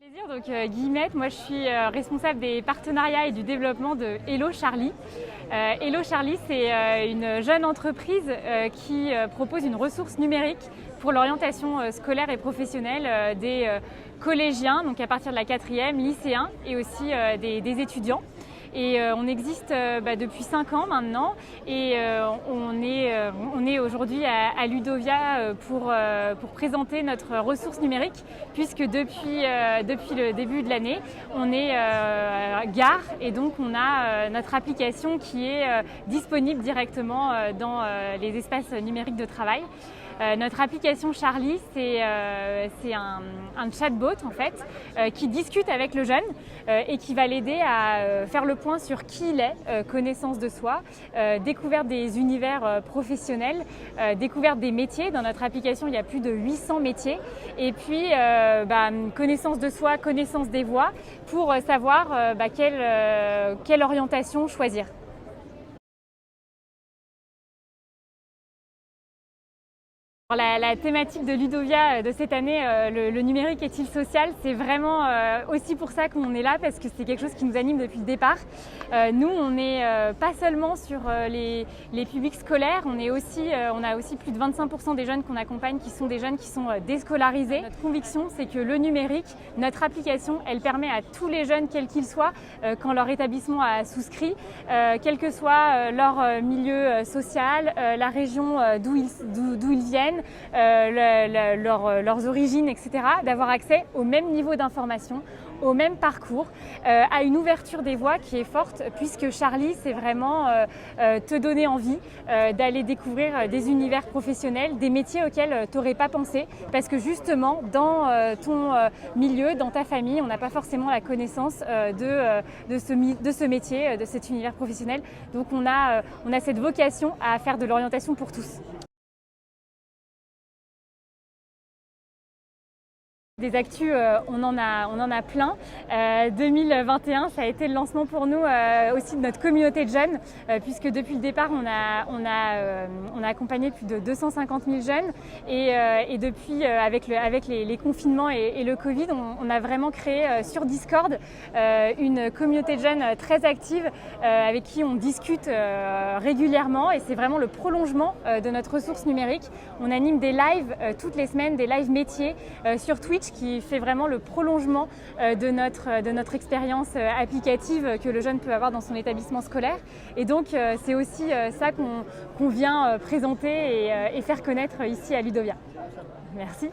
Donc Guillemette, moi je suis responsable des partenariats et du développement de Hello Charlie. Hello Charlie, c'est une jeune entreprise qui propose une ressource numérique pour l'orientation scolaire et professionnelle des collégiens, donc à partir de la 4e, lycéens et aussi des étudiants. Et on existe depuis 5 ans maintenant et on est aujourd'hui à Ludovia pour présenter notre ressource numérique, puisque depuis le début de l'année, on est gare et donc on a notre application qui est disponible directement dans les espaces numériques de travail. Notre application Charlie, c'est un chatbot en fait qui discute avec le jeune et qui va l'aider à faire le point sur qui il est, connaissance de soi, découverte des univers professionnels, découverte des métiers. Dans notre application, il y a plus de 800 métiers. Et puis, connaissance de soi, connaissance des voies pour savoir quelle orientation choisir. La thématique de Ludovia de cette année, le numérique est-il social, c'est vraiment aussi pour ça qu'on est là, parce que c'est quelque chose qui nous anime depuis le départ. Nous, on n'est pas seulement sur les publics scolaires, on a aussi plus de 25% des jeunes qu'on accompagne qui sont des jeunes qui sont déscolarisés. Notre conviction, c'est que le numérique, notre application, elle permet à tous les jeunes, quels qu'ils soient, quand leur établissement a souscrit, quel que soit leur milieu social, la région d'où ils viennent, leurs origines, etc., d'avoir accès au même niveau d'information, au même parcours, à une ouverture des voies qui est forte, puisque Charlie, c'est vraiment te donner envie d'aller découvrir des univers professionnels, des métiers auxquels tu n'aurais pas pensé, parce que justement, dans ton milieu, dans ta famille, on n'a pas forcément la connaissance de ce métier, de cet univers professionnel. Donc on a cette vocation à faire de l'orientation pour tous. Des actus, on en a plein. 2021, ça a été le lancement pour nous aussi de notre communauté de jeunes, puisque depuis le départ, on a accompagné plus de 250 000 jeunes. Et depuis, avec les confinements et le Covid, on a vraiment créé sur Discord une communauté de jeunes très active avec qui on discute régulièrement. Et c'est vraiment le prolongement de notre ressource numérique. On anime des lives toutes les semaines, des lives métiers sur Twitch, qui fait vraiment le prolongement de notre expérience applicative que le jeune peut avoir dans son établissement scolaire. Et donc c'est aussi ça qu'on vient présenter et faire connaître ici à Ludovia. Merci.